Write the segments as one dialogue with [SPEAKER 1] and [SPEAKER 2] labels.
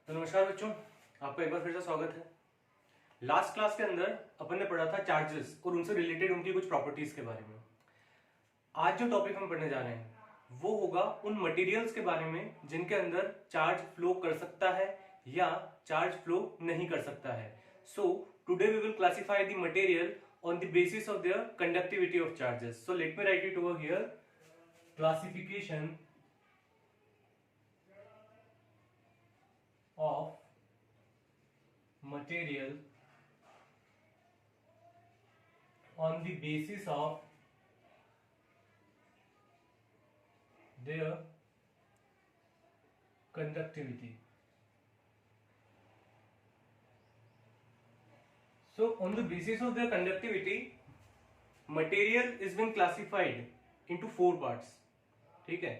[SPEAKER 1] तो नमस्कार बच्चों, आपका एक बार फिर से स्वागत है। लास्ट क्लास के अंदर अपन ने पढ़ा था चार्जेस और उनसे रिलेटेड उनकी कुछ प्रॉपर्टीज के बारे में। आज जो टॉपिक हम पढ़ने जा रहे हैं वो होगा उन मटेरियल्स के बारे में जिनके अंदर चार्ज फ्लो कर सकता है या चार्ज फ्लो नहीं कर सकता है। So today we will classify the material on the basis of their conductivity of charges. So let me write it over here, classification of material on the basis of their conductivity. So on the basis of their conductivity, material is being classified into four parts. ठीक है,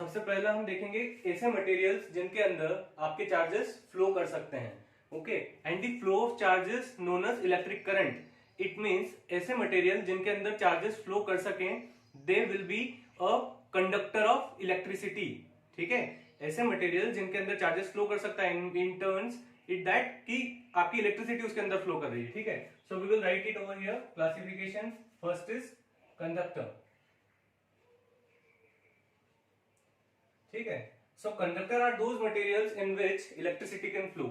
[SPEAKER 1] सबसे पहला हम देखेंगे ऐसे materials जिनके अंदर आपके चार्जेस फ्लो कर सकते हैं। Okay, and the flow of charges known as electric current. It means ऐसे मटेरियल जिनके अंदर चार्जेस फ्लो कर सकें, they will be a conductor of electricity. ठीक है, ऐसे मटेरियल जिनके अंदर चार्जेस फ्लो कर सकता है इन टर्न्स इट दैट कि आपकी इलेक्ट्रिसिटी उसके अंदर फ्लो कर रही है। ठीक है, so we will write it over here. Classification first is conductor. ठीक है, so conductor are those materials in which electricity can flow.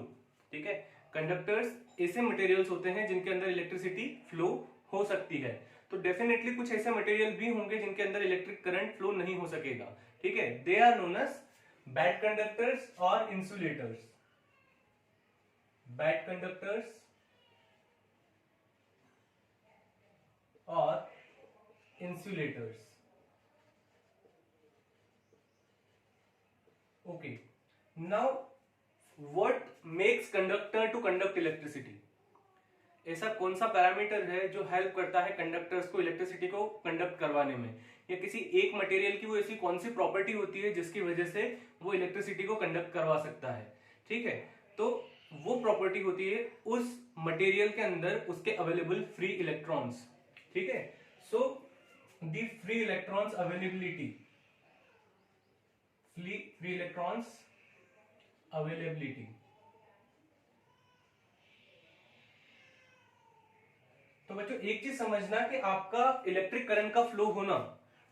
[SPEAKER 1] ठीक है, कंडक्टर्स ऐसे मटेरियल्स होते हैं जिनके अंदर इलेक्ट्रिसिटी फ्लो हो सकती है। तो डेफिनेटली कुछ ऐसे मटेरियल भी होंगे जिनके अंदर इलेक्ट्रिक करंट फ्लो नहीं हो सकेगा। ठीक है, they are known as bad conductors और इंसुलेटर्स। बैड कंडक्टर्स और insulators. Okay, now what makes conductor to conduct electricity? ऐसा कौन सा पैरामीटर है जो हेल्प करता है कंडक्टर्स को इलेक्ट्रिसिटी को कंडक्ट करवाने में, या किसी एक मटेरियल की वो ऐसी कौन सी प्रॉपर्टी होती है जिसकी वजह से वो इलेक्ट्रिसिटी को कंडक्ट करवा सकता है। ठीक है, तो वो प्रॉपर्टी होती है उस मटेरियल के अंदर उसके अवेलेबल फ्री इलेक्ट्रॉन्स। ठीक है, so the free electrons availability, free electrons availability. तो बच्चों एक चीज समझना कि आपका इलेक्ट्रिक करंट का फ्लो होना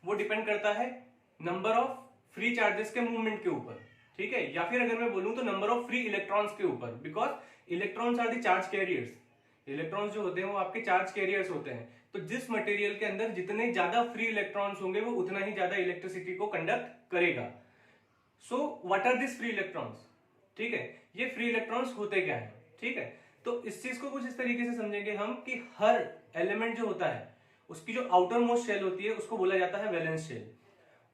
[SPEAKER 1] वो डिपेंड करता है नंबर ऑफ फ्री चार्जेस के मूवमेंट के ऊपर। ठीक है, या फिर अगर मैं बोलूं तो नंबर ऑफ फ्री इलेक्ट्रॉन्स के ऊपर, because electrons are the charge carriers. Electrons जो होते हैं वो आपके चार्ज कैरियर्स होते हैं। तो जिस मटेरियल के अंदर जितने ज्यादा फ्री इलेक्ट्रॉन्स होंगे वो उतना ही ज्यादा इलेक्ट्रिसिटी को कंडक्ट करेगा। So what are this free electrons? ठीक है, ये फ्री इलेक्ट्रॉन्स होते क्या है? ठीक है, तो इस चीज को कुछ इस तरीके से समझेंगे हम कि हर एलिमेंट जो होता है उसकी जो आउटर मोस्ट शेल होती है उसको बोला जाता है वैलेंस शेल।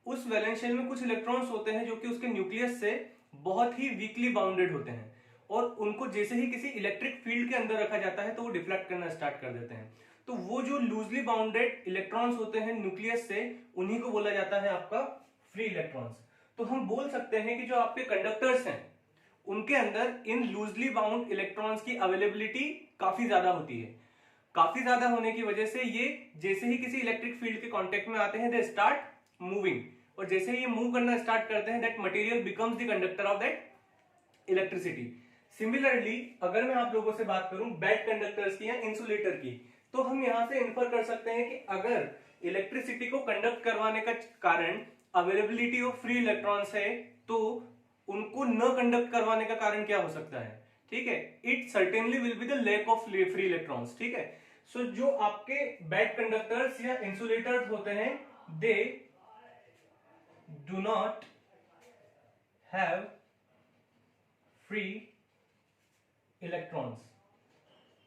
[SPEAKER 1] उस वैलेंस शेल में कुछ इलेक्ट्रॉन्स होते हैं जो कि उसके न्यूक्लियस से बहुत ही वीकली बाउंडेड होते हैं, और उनको जैसे ही किसी इलेक्ट्रिक फील्ड के अंदर रखा जाता है तो वो डिफ्लेक्ट करना स्टार्ट कर देते हैं। तो वो जो लूजली बाउंडेड इलेक्ट्रॉन्स होते हैं न्यूक्लियस से, उन्हीं को बोला जाता है आपका फ्री इलेक्ट्रॉन्स। तो हम बोल सकते हैं कि जो आपके कंडक्टर्स हैं उनके अंदर इन लूजली बाउंड इलेक्ट्रॉन्स की अवेलेबिलिटी काफी ज्यादा होती है। काफी ज्यादा होने की वजह से ये जैसे ही किसी इलेक्ट्रिक फील्ड के कांटेक्ट में आते हैं दे स्टार्ट मूविंग, और जैसे ही ये मूव करना स्टार्ट करते हैं that material becomes the conductor of that electricity. Similarly अगर मैं आप लोगों से बात करूं बैड कंडक्टर्स की या इंसुलेटर की, तो हम यहां से इन्फर कर सकते हैं कि अगर इलेक्ट्रिसिटी को कंडक्ट करवाने का कारण अवेलेबिलिटी ऑफ फ्री इलेक्ट्रॉन्स है तो उनको न कंडक्ट करवाने का कारण क्या हो सकता है? ठीक है, it certainly will be the lack of free electrons. ठीक है, सो जो आपके बैड कंडक्टर्स या इंसुलेटर्स होते हैं they do not have free electrons.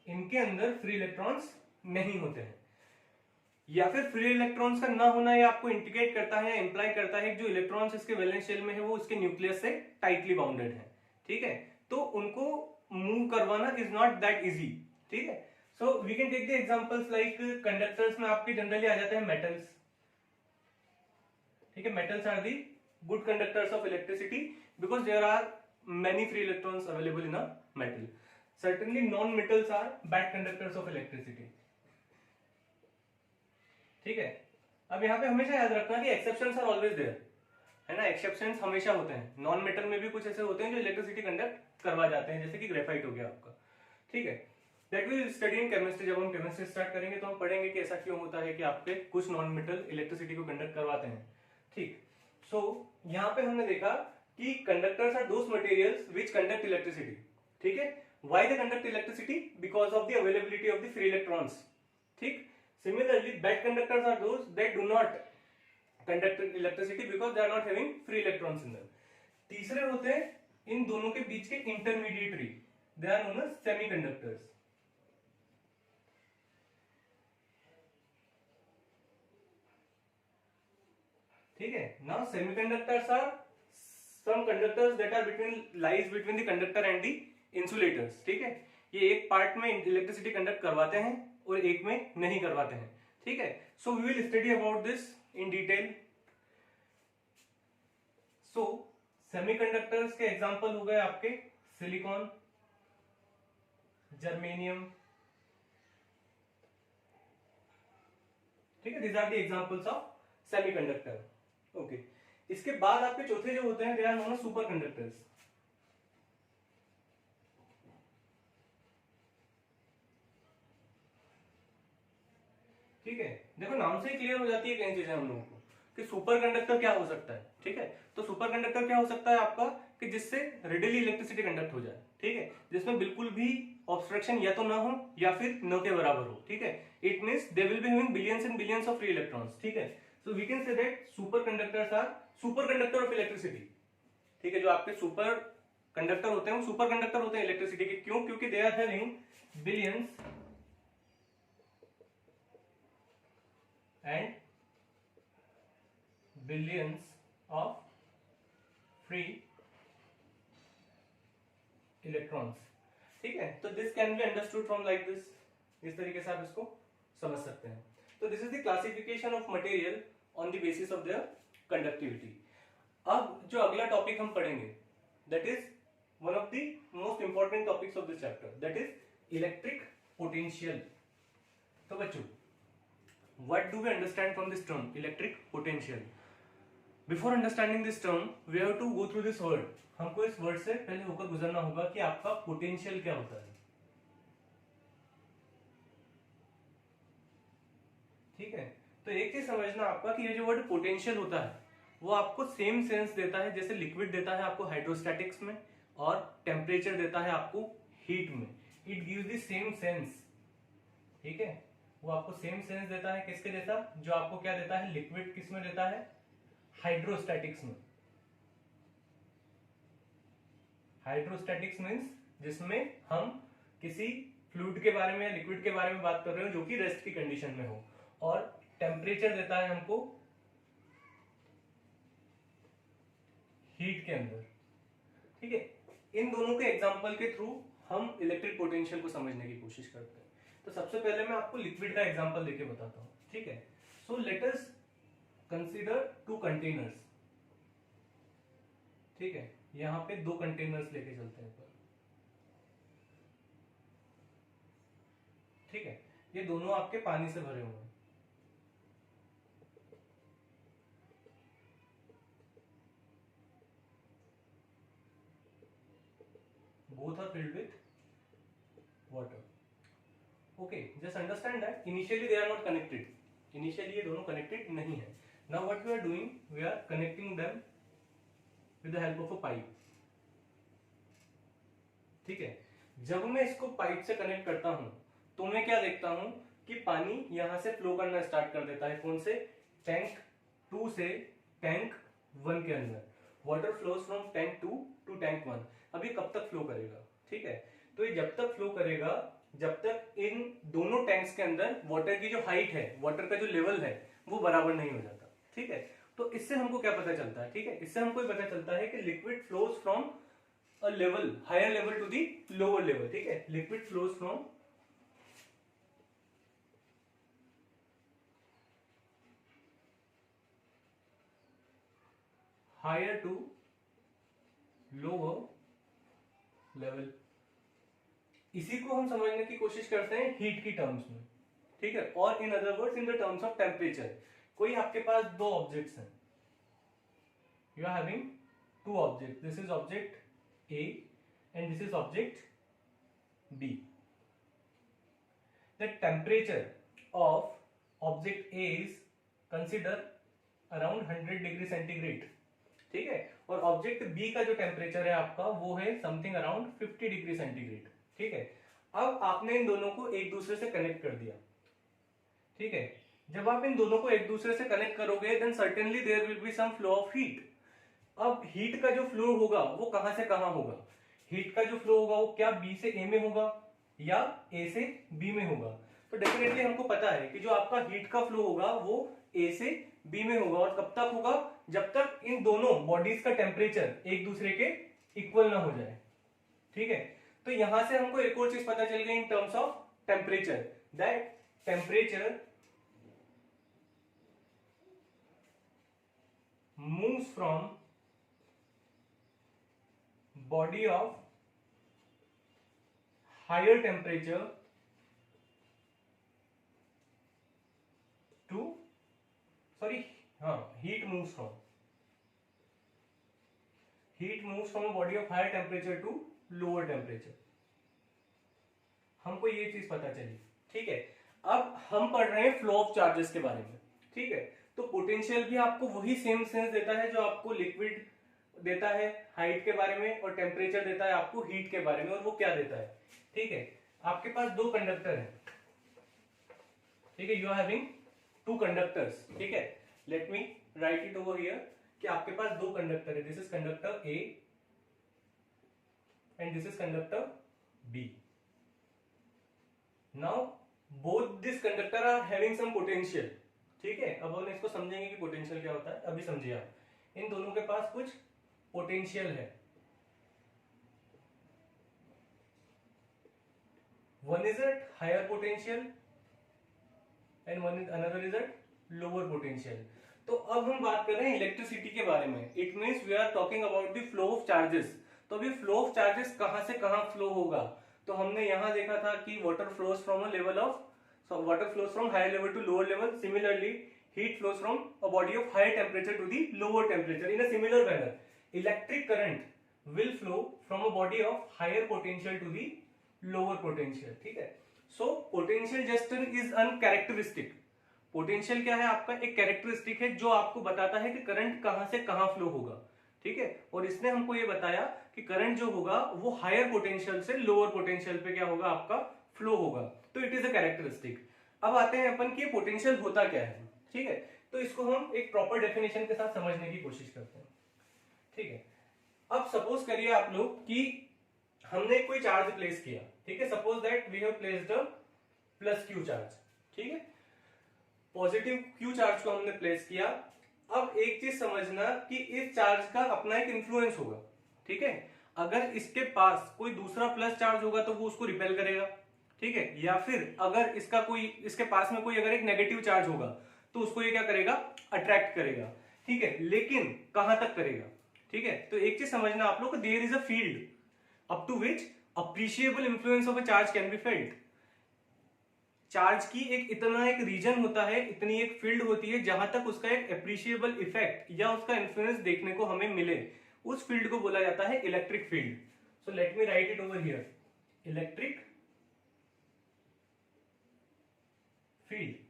[SPEAKER 1] इनके अंदर फ्री इलेक्ट्रॉन्स नहीं होते हैं, या फिर फ्री इलेक्ट्रॉन्स का ना होना ये आपको इंडिकेट करता है या इंप्लाई करता है कि जो इलेक्ट्रॉन्स इसके वैलेंस शेल में है वो उसके न्यूक्लियस से टाइटली बाउंडेड है। ठीक है, तो उनको मूव करवाना इज नॉट दैट इजी। ठीक है, so we can take the examples like conductors में आपके जनरली आ जाते हैं मेटल्स। ठीक है, metals are the good conductors of electricity because there are many free electrons available in a metal. Certainly non metals are bad conductors of electricity. ठीक है, अब यहां पे हमेशा याद रखना कि एक्सेप्शंस आर ऑलवेज देयर। है ना, एक्सेप्शंस हमेशा होते हैं। नॉन मेटल में भी कुछ ऐसे होते हैं जो इलेक्ट्रिसिटी कंडक्ट करवा जाते हैं, जैसे कि ग्रेफाइट हो गया आपका, ठीक है। That will study in chemistry. जब हम केमिस्ट्री स्टार्ट करेंगे तो हम पढ़ेंगे कि ऐसा क्यों होता है कि आपके कुछ नॉन मेटल इलेक्ट्रिसिटी को कंडक्ट करवाते हैं, ठीक। सो यहाँ पे हमने देखा कि conductors are those materials which conduct electricity, ठीक है। Why they conduct electricity? Because of the availability of the free electrons, ठीक। Similarly bad conductors are those that do not conduct electricity because they are not having free electrons in them. तीसरे होते हैं इन दोनों के बीच के intermediatory, they are known as semiconductors, ठीक है। Now semiconductors are some conductors that are lies between the conductor and the insulators, ठीक है। ये एक पार्ट में इलेक्ट्रिसिटी कंडक्ट करवाते हैं और एक में नहीं करवाते हैं, ठीक है। So we will study about this in detail. So semiconductors के एग्जांपल हो गए आपके सिलिकॉन, जर्मेनियम, ठीक है। These are the examples of semiconductor, okay. इसके बाद आपके चौथे जो होते हैं they are known as super conductors, ठीक है। देखो नाम से ही क्लियर हो जाती है कई चीजें हम लोगों को कि सुपर कंडक्टर क्या हो सकता है, ठीक है। तो सुपर कंडक्टर क्या हो सकता है आपका कि जिससे रेडिली इलेक्ट्रिसिटी कंडक्ट हो जाए, ठीक है, जिसमें बिल्कुल भी ऑब्स्ट्रक्शन या तो ना हो या फिर न के बराबर हो, ठीक है। It means they will be having billions and billions of free electrons, ठीक है। So we can say that super conductors are super conductor of electricity, ठीक है। जो आपके सुपर कंडक्टर होते हैं वो सुपर कंडक्टर होते हैं इलेक्ट्रिसिटी के, क्यों? क्योंकि दे आर हैविंग बिलियंस and billions of free electrons, ठीक है। तो this can be understood from like this, इस तरीके से आप इसको समझ सकते हैं। तो this is the classification of material on the basis of their conductivity. अब जो अगला टॉपिक हम पढ़ेंगे that is one of the most important topics of this chapter, that is electric potential. तो बच्चों what do we understand from this term electric potential? Before understanding this term we have to go through this word। हमको इस word से पहले होकर गुजरना होगा कि आपका पोटेंशियल क्या होता है, ठीक है। तो एक चीज समझना आपका कि ये जो वर्ड पोटेंशियल होता है वो आपको सेम सेंस देता है जैसे लिक्विड देता है आपको हाइड्रोस्टैटिक्स में और टेम्परेचर देता है आपको हीट में। It gives the same sense, ठीक है। वो आपको सेम सेंस देता है किसके जैसा, जो आपको क्या देता है लिक्विड किस में देता है, हाइड्रोस्टैटिक्स में। हाइड्रोस्टैटिक्स मींस जिसमें हम किसी फ्लूइड के बारे में या लिक्विड के बारे में बात कर रहे हो जो कि रेस्ट की कंडीशन में हो, और टेम्परेचर देता है हमको हीट के अंदर, ठीक है। इन दोनों के एग्जांपल के थ्रू हम इलेक्ट्रिक पोटेंशियल को समझने की कोशिश करते हैं। तो सबसे पहले मैं आपको लिक्विड का एग्जांपल देके बताता हूं, ठीक है। So let us consider two containers, ठीक है। यहां पे दो कंटेनर्स लेके चलते हैं ऊपर, ठीक है। ये दोनों आपके पानी से भरे हुए हैं, both are filled with water, okay। just understand that initially they are not connected, initially ये दोनों connected नहीं है। now what we are doing, we are connecting them with the help of a pipe, ठीक है। जब मैं इसको pipe से कनेक्ट करता हूं तो मैं क्या देखता हूं कि पानी यहां से फ्लो करना स्टार्ट कर देता है, कौन से, टैंक 2 से टैंक 1 के अंदर। Water flows from tank 2 to tank 1। अभी कब तक फ्लो करेगा, ठीक है। तो ये जब तक फ्लो करेगा जब तक इन दोनों टैंक्स के अंदर वाटर की जो हाइट है, वाटर का जो लेवल है वो बराबर नहीं हो जाता, ठीक है। तो इससे हमको क्या पता चलता है, ठीक है, इससे हमको पता चलता है कि liquid flows from a level higher level to the lower level, ठीक है। Liquid flows from higher to lower level. इसी को हम समझने की कोशिश करते हैं हीट की टर्म्स में, ठीक है। और in other words in the terms of temperature. कोई आपके पास दो ऑब्जेक्ट्स हैं, you are having two objects. This is object A and this is object B. The temperature of object A is consider around 100 degree centigrade, ठीक है, और object B का जो टेम्परेचर है आपका वो है समथिंग अराउंड 50 डिग्री सेंटीग्रेड, ठीक है। अब आपने इन दोनों को एक दूसरे से कनेक्ट कर दिया, ठीक है। जब आप इन दोनों को एक दूसरे से कनेक्ट करोगे then certainly there will be some flow of heat. अब हीट का जो फ्लो होगा वो कहां से कहां होगा? हीट का जो फ्लो होगा वो क्या बी से ए में होगा या ए से बी में होगा? तो डेफिनेटली हमको पता है कि जो आपका हीट का फ्लो होगा वो ए से बी में होगा, और कब तक होगा? जब तक इन दोनों बॉडीज का टेम्परेचर एक दूसरे के इक्वल ना हो जाए, ठीक है। तो यहां से हमको एक और चीज पता चल गई in terms of temperature, that temperature moves from body of higher temperature to heat moves from a body of higher temperature to lower temperature। हमको ये चीज पता चली, ठीक है। अब हम पढ़ रहे हैं फ्लो ऑफ चार्जेस के बारे में, ठीक है। तो पोटेंशियल भी आपको वही सेम सेंस देता है जो आपको लिक्विड देता है हाइट के बारे में, और टेम्परेचर देता है आपको हीट के बारे में। और वो क्या देता है, ठीक है, आपके पास दो कंडक्टर हैं, ठीक है, you are having two conductors, ठीक है। Let me write it over here कि आपके पास दो कंडक्टर है, this is conductor A and this is conductor B. Now both this conductor are having some potential, ठीक है। अब हम इसको समझेंगे कि पोटेंशियल क्या होता है। अभी समझिए आप, इन दोनों के पास कुछ पोटेंशियल है, one is at higher potential and one is another is at lower potential. तो अब हम बात कर रहे हैं इलेक्ट्रिसिटी के बारे में, it means we are talking about the flow of charges. तो अभी फ्लो ऑफ चार्जेस कहां से कहां फ्लो होगा? तो हमने यहां देखा था कि water flows from a level of water flows from higher level to lower level. Similarly, heat flows from a body of higher temperature to the lower temperature. In a similar manner, electric current will flow from a body of higher potential to the lower potential, ठीक है। So potential just is a characteristic। Potential क्या है? आपका एक characteristic है जो आपको बताता है कि करंट कहां से कहां फ्लो होगा, ठीक है। और इसने हमको ये बताया कि करंट जो होगा वो हायर पोटेंशियल से लोअर पोटेंशियल पे क्या होगा? आपका फ्लो होगा। तो इट इज अ कैरेक्टरिस्टिक। अब आते हैं अपन कि पोटेंशियल होता क्या है, ठीक है। तो इसको हम एक प्रॉपर डेफिनेशन के साथ समझने की कोशिश करते हैं, ठीक है। अब सपोज करिए आप लोग कि हमने कोई चार्ज प्लेस किया, ठीक है। Suppose that we have placed a plus Q charge, ठीक है। पॉजिटिव क्यू चार्ज को हमने प्लेस किया। अब एक चीज समझना कि इस चार्ज का अपना एक इन्फ्लुएंस होगा, ठीक है। अगर इसके पास कोई दूसरा प्लस चार्ज होगा तो वो उसको रिपेल करेगा, ठीक है। या फिर अगर इसके पास में कोई अगर एक नेगेटिव चार्ज होगा तो उसको ये क्या करेगा? अट्रैक्ट करेगा, ठीक है। लेकिन कहां तक करेगा, ठीक है। तो एक चीज समझना आप लोग, there is a field up to which appreciable influence of a charge can be felt. Charge की इतना एक रीजन होता है, इतनी एक फील्ड होती है जहां तक उसका एक अप्रिशिएबल इफेक्ट या उसका इन्फ्लुएंस देखने को हमें मिले, उस फील्ड को बोला जाता है electric field. So let me write it over here, electric field.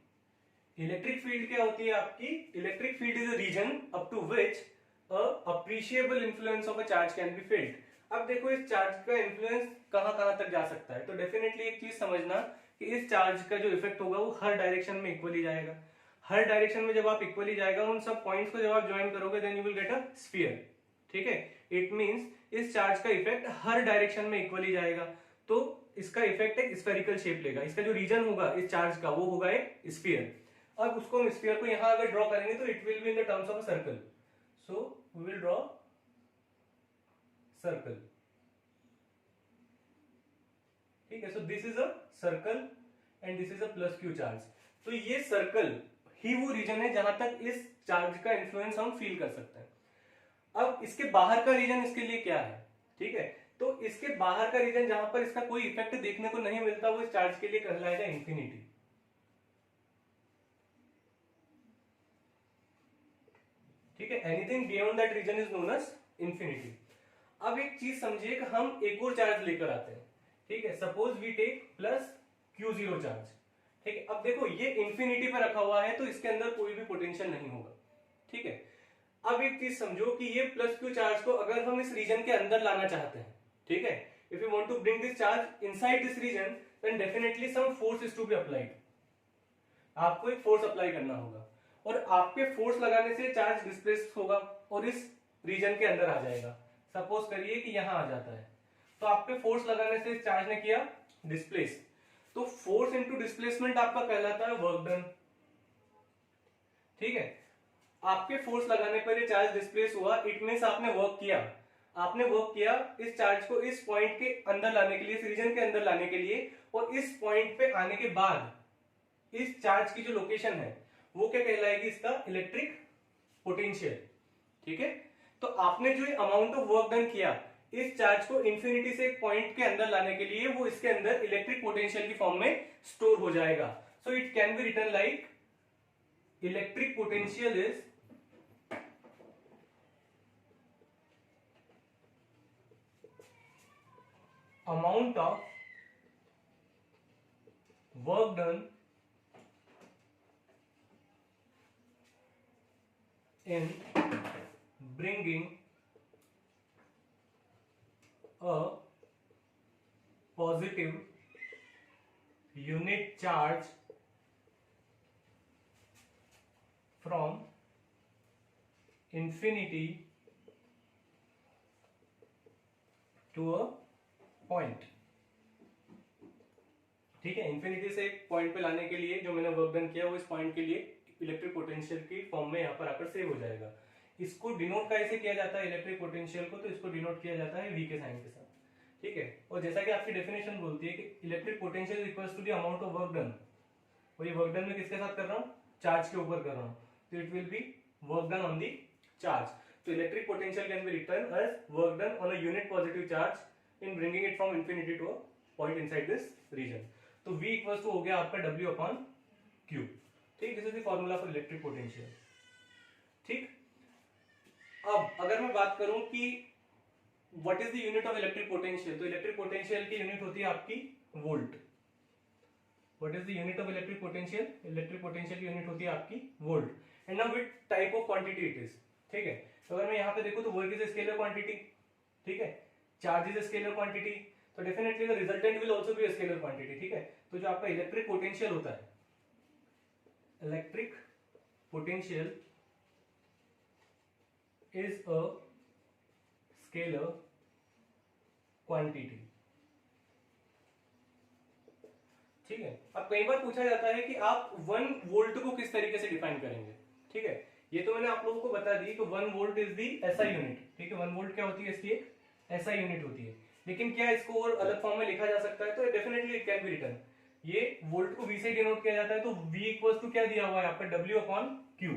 [SPEAKER 1] Electric field क्या होती है आपकी? Electric field is a region up to which a appreciable influence of a charge can be felt. अब देखो इस चार्ज का influence कहां कहां तक जा सकता है। तो डेफिनेटली एक चीज समझना कि इस चार्ज का जो इफेक्ट होगा वो हर डायरेक्शन में इक्वली जाएगा। हर डायरेक्शन में जब आप इक्वली जाएगा, उन सब पॉइंट्स को जब आप ज्वाइन करोगे then you will get a sphere, ठीक है। इट मींस इस चार्ज का इफेक्ट हर डायरेक्शन में इक्वली जाएगा, तो इसका इफेक्ट एक स्फेरिकल शेप लेगा। इसका जो रीजन होगा इस चार्ज का वो होगा एक स्फीयर। अब उसको हम स्फीयर को यहां अगर ड्रॉ करेंगे तो it will be in the terms of a circle. So we will draw circle, ठीक है। So this is a circle and this is a plus Q charge. तो ये सर्कल ही वो रीजन है जहां तक इस चार्ज का इन्फ्लुएंस हम फील कर सकते हैं। अब इसके बाहर का रीजन इसके लिए क्या है, ठीक है। तो इसके बाहर का रीजन जहां पर इसका कोई इफेक्ट देखने को नहीं मिलता वो इस चार्ज के लिए कहलाएगा इंफिनिटी। ठीक है, anything beyond that region is known as infinity. अब एक चीज समझिए कि हम एक और चार्ज लेकर आते हैं, ठीक है, suppose we take plus Q0 charge, ठीक है। अब देखो ये इंफिनिटी पे रखा हुआ है तो इसके अंदर कोई भी पोटेंशियल नहीं होगा, ठीक है। अब एक चीज समझो कि ये प्लस Q चार्ज को अगर हम इस रीजन के अंदर लाना चाहते हैं, ठीक है, if you want to bring this charge inside this region then definitely some force is to be applied. आपको एक फोर्स अप्लाई करना होगा और आपके फोर्स लगाने से चार्ज डिस्प्लेस होगा और इस रीजन के अंदर आ जाएगा। सपोज करिए कि यहां आ जाता है तो आपके फोर्स लगाने से चार्ज ने किया डिस्प्लेस, तो फोर्स इनटू डिस्प्लेसमेंट आपका कहलाता है वर्क डन, ठीक है। आपके फोर्स लगाने पर ये चार्ज डिस्प्लेस हुआ, इट मींस आपने वर्क किया। आपने वर्क किया इस चार्ज को इस पॉइंट के अंदर लाने के लिए, इस रीजन के अंदर लाने के लिए, और इस पॉइंट पे आने के बाद इस चार्ज की जो लोकेशन है वो क्या कहलाएगी, इसका इलेक्ट्रिक पोटेंशियल, ठीक है। तो आपने जो अमाउंट ऑफ वर्क डन किया इस चार्ज को इंफिनिटी से एक पॉइंट के अंदर लाने के लिए, वो इसके अंदर इलेक्ट्रिक पोटेंशियल की फॉर्म में स्टोर हो जाएगा। So it can be written like electric potential is amount of work done in bringing a positive unit charge from infinity to a point, ठीक है। इंफिनिटी से एक पॉइंट पे लाने के लिए जो मैंने वर्क डन किया वो इस पॉइंट के लिए इलेक्ट्रिक पोटेंशियल की फॉर्म में यहाँ पर आकर सेव हो जाएगा। इसको डिनोट कैसे किया जाता है इलेक्ट्रिक पोटेंशियल को, तो इसको डिनोट किया जाता है V के साइन के साथ, ठीक है। और जैसा कि आपकी डेफिनेशन बोलती है कि electric potential equals to the amount of work done, और ये वर्क डन में किसके साथ कर रहा हूँ, चार्ज के ऊपर कर रहा हूँ, तो it will be work done on the charge. तो electric potential can be written as work done on a unit positive charge in bringing it from infinity to a point inside this region। तो V equals to हो गया आपका W upon Q, ठीक। This is the formula for electric potential, ठीक। अब अगर मैं बात करूं कि what is the unit of electric potential, तो इलेक्ट्रिक पोटेंशियल की यूनिट होती है आपकी volt. What is the unit of electric potential, electric potential की यूनिट होती है आपकी volt. And now with type of quantity it is, ठीक है। तो अगर मैं यहां पे देखूं तो वर्क इज स्केलर क्वांटिटी, ठीक है, चार्ज इज स्केलर क्वांटिटी, तो definitely the resultant will also be scalar quantity, ठीक है। तो जो आपका इलेक्ट्रिक पोटेंशियल होता है, electric potential is a scalar quantity, ठीक है। अब कई बार पूछा जाता है कि आप 1 वोल्ट को किस तरीके से डिफाइन करेंगे, ठीक है। ये तो मैंने आप लोगों को बता दी कि 1 volt is the SI unit, ठीक है। 1 वोल्ट क्या होती है, इसकी एक एसआई यूनिट होती है। लेकिन क्या इसको और अलग फॉर्म में लिखा जा सकता है, तो definitely it can be written. ये वोल्ट को V से डिनोट किया जाता है, तो V इक्वल्स टू क्या दिया हुआ है आपका W अपॉन Q,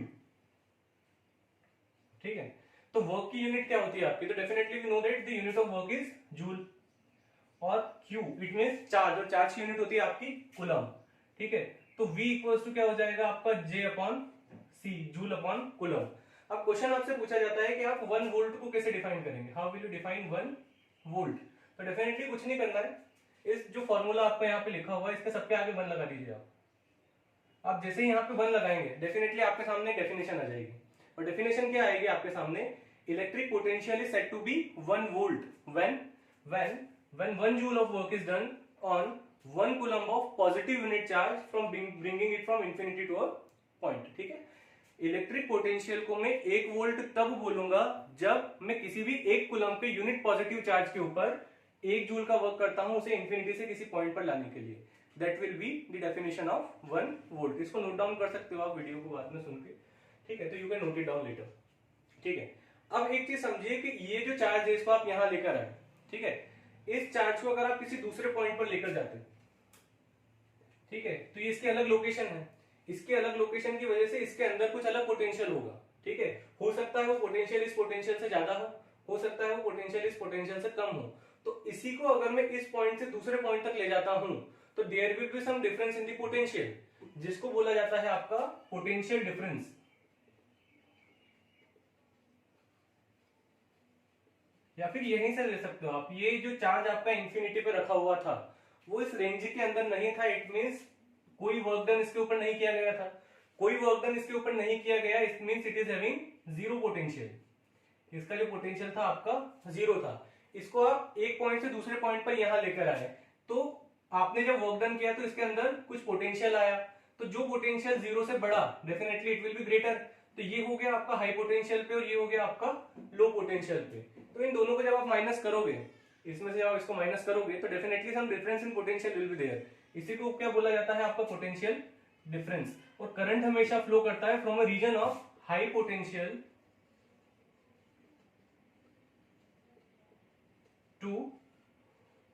[SPEAKER 1] ठीक है। तो वर्क की यूनिट क्या होती है आपकी, तो definitely we know that the unit of work is joule, और Q इट मींस चार्ज, और चार्ज की यूनिट होती है आपकी कूलम, ठीक है। तो V इक्वल्स टू क्या हो जाएगा आपका J upon C, joule upon coulomb. अब क्वेश्चन आपसे पूछा जाता है कि आप 1 वोल्ट को कैसे डिफाइन करेंगे, how will you define 1 volt. तो डेफिनेटली कुछ नहीं करना है, इस जो फॉर्मूला आपका यहाँ पे लिखा हुआ है इसके सबके आगे 1 लगा दीजिए आप जैसे ही यहाँ पे 1 लगाएंगे डेफिनेटली आपके सामने डेफिनेशन आ जाएगी, और डेफिनेशन क्या आएगी आपके सामने, electric potential is said to be 1 volt when 1 joule of work is done on 1 coulomb of positive unit charge from bringing it from infinity to a point, ठीक है। इलेक्ट्रिक पोटेंशियल को मैं 1 वोल्ट तब बोलूंगा जब मैं किसी भी 1 कूलम के यूनिट पॉजिटिव चार्ज के ऊपर 1 जूल का वर्क करता हूं उसे इंफिनिटी से किसी पॉइंट पर लाने के लिए। That will be the definition of 1 volt. इसको नोट डाउन कर सकते हो आप वीडियो को बाद में सुन के, ठीक है। तो you can note it down later, ठीक है। अब एक चीज समझिए कि ये जो चार्ज है इसको आप यहां लेकर आए, ठीक है। इस चार्ज को अगर आप किसी दूसरे पॉइंट पर लेकर जाते, ठीक है, तो ये इसकी अलग लोकेशन है, इसके अलग लोकेशन की वजह से इसके अंदर कुछ अलग पोटेंशियल होगा, ठीक है। हो सकता है वो पोटेंशियल इस पोटेंशियल से ज्यादा हो सकता है वो पोटेंशियल इस पोटेंशियल से कम हो। तो इसी को अगर मैं इस पॉइंट से दूसरे पॉइंट तक ले जाता हूं तो there will be some difference in the potential, जिसको बोला जाता है आपका पोटेंशियल डिफरेंस, या फिर यहीं से ले सकते हो आप। ये जो चार्ज आपका इंफिनिटी पे रखा हुआ था वो इस रेंज के अंदर नहीं था, इट मींस कोई वर्क डन इसके ऊपर नहीं किया गया था। कोई वर्क डन इसके ऊपर नहीं किया गया, it means it is having zero potential. इसका जो पोटेंशियल था आपका जीरो था। इसको आप एक पॉइंट से दूसरे पॉइंट पर यहां लेकर आए, तो आपने जब वर्क डन किया तो इसके अंदर कुछ पोटेंशियल आया, तो जो पोटेंशियल जीरो से बड़ा definitely it will be greater. तो ये हो गया आपका हाई पोटेंशियल पे और ये हो गया आपका लो पोटेंशियल पे। तो इन दोनों को जब आप माइनस करोगे, इसमें से जब आप इसको माइनस करोगे तो definitely some difference in potential will be there. इसी को क्या बोला जाता है आपका पोटेंशियल डिफरेंस। और करंट हमेशा फ्लो करता है from a region of high potential to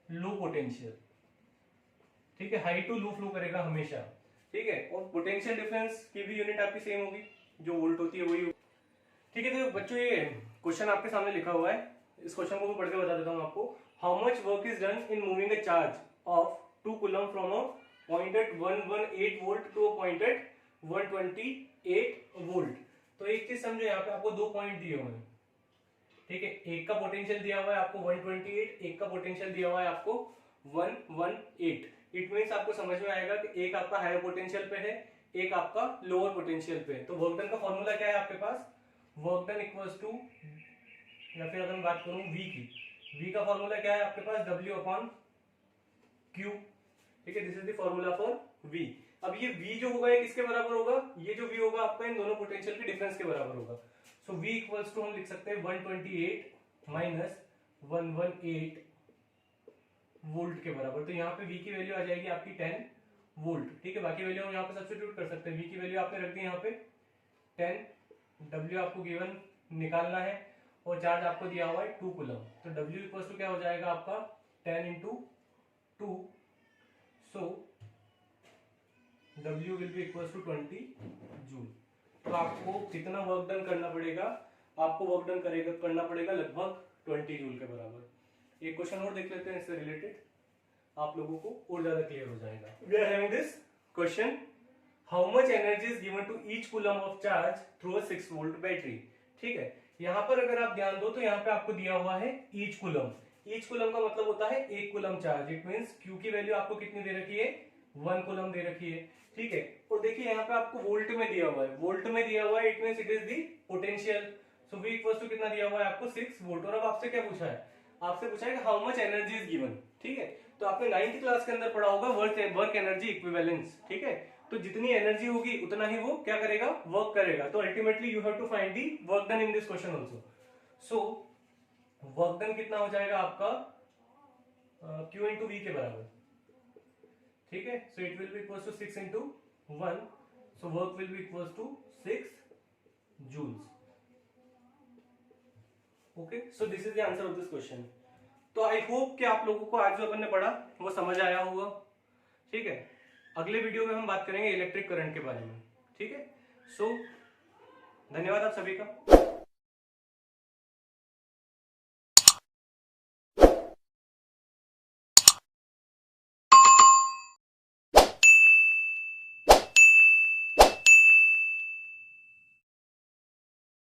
[SPEAKER 1] low potential. ठीक है, हाई टू लो फ्लो करेगा हमेशा। ठीक है, और पोटेंशियल डिफरेंस की भी यूनिट आपकी सेम होगी, जो वोल्ट होती है वही। ठीक है, तो बच्चों ये क्वेश्चन आपके सामने लिखा हुआ है, इस क्वेश्चन को मैं पढ़ के बता देता हूं आपको। How much work is done in moving a charge of 2 coulomb from a point at 118 volt to a point at 128 volt. तो एक चीज समझो, यहाँ पे आपको 2 पॉइंट दिए हुए हैं। ठीक है, एक का पोटेंशियल दिया हुआ है आपको 128, एक का पोटेंशियल दिया हुआ है आपको 118। इट मींस आपको समझ में आएगा कि एक आपका हायर पोटेंशियल पे है, एक आपका लोअर पोटेंशियल पे है। तो वर्क डन का फॉर्मूला क्या है आपके पास, वर्क डन इक्वल्स टू, या फिर अगर मैं बात करूं V की, V का फॉर्मूला क्या है आपके पास, W अपॉन Q। ठीक है, this is the formula for V। अब ये V जो होगा ये किसके बराबर होगा, ये जो V होगा आपका इन दोनों पोटेंशियल के डिफरेंस के बराबर होगा। सो V इक्वल्स टू हम लिख सकते हैं 128 माइनस 118 वोल्ट के बराबर। तो यहाँ पे V की वैल्यू आ जाएगी आपकी 10 वोल्ट। ठीक है, बाकी वैल्यू हम यहाँ पे सब्स्टिट्यूट कर सकते हैं। V की वैल्यू आपने रख दी यहाँ पे 10, W आपको गिवन निकालना है और चार्ज आपको दिया हुआ है 2 कूलम। तो W इक्वल्स टू क्या हो जाएगा आपका 10 into 2, so W will be equals to 20 joule. तो आपको कितना वर्क डन करना पड़ेगा, आपको वर्क डन करना पड़ेगा लगभग 20 जूल के बराबर। एक क्वेश्चन और देख लेते हैं इससे रिलेटेड, आप लोगों को और ज्यादा क्लियर हो जाएगा। We are having this question, how much energy is given to each coulomb of charge through a 6 volt battery. ठीक है, यहाँ पर अगर आप ध्यान दो तो यहाँ पे आपको दिया हुआ है ईच कूलम। ईच कूलम का मतलब होता है 1 coulomb charge. It means Q की वैल्यू आपको कितनी दे रखी है, 1 कूलम दे रखी है। ठीक है, और देखिए यहाँ पे आपको वोल्ट में दिया हुआ है, वोल्ट में दिया हुआ है, it means it is the potential. So V equals to कितना दिया हुआ है आपको 6 वोल्ट। और अब आपसे क्या पूछा है, आपसे पूछा है how much energy is given. ठीक है, तो आपने 9th क्लास के अंदर पढ़ा होगा वर्क एनर्जी इक्विवेलेंस। ठीक है, तो जितनी एनर्जी होगी उतना ही वो क्या करेगा, वर्क करेगा। तो ultimately you have to find the work done in this question also. So work done कितना हो जाएगा आपका Q इंटू V के बराबर। ठीक है, so it will be equals to 6 into 1, so work will be equals to 6 joules. Okay, so this is the answer of this question. तो I hope कि आप लोगों को आज जो अपन ने पढ़ा वो समझ आया होगा। ठीक है, अगले वीडियो में हम बात करेंगे इलेक्ट्रिक करंट के बारे में। ठीक है, सो धन्यवाद आप सभी का।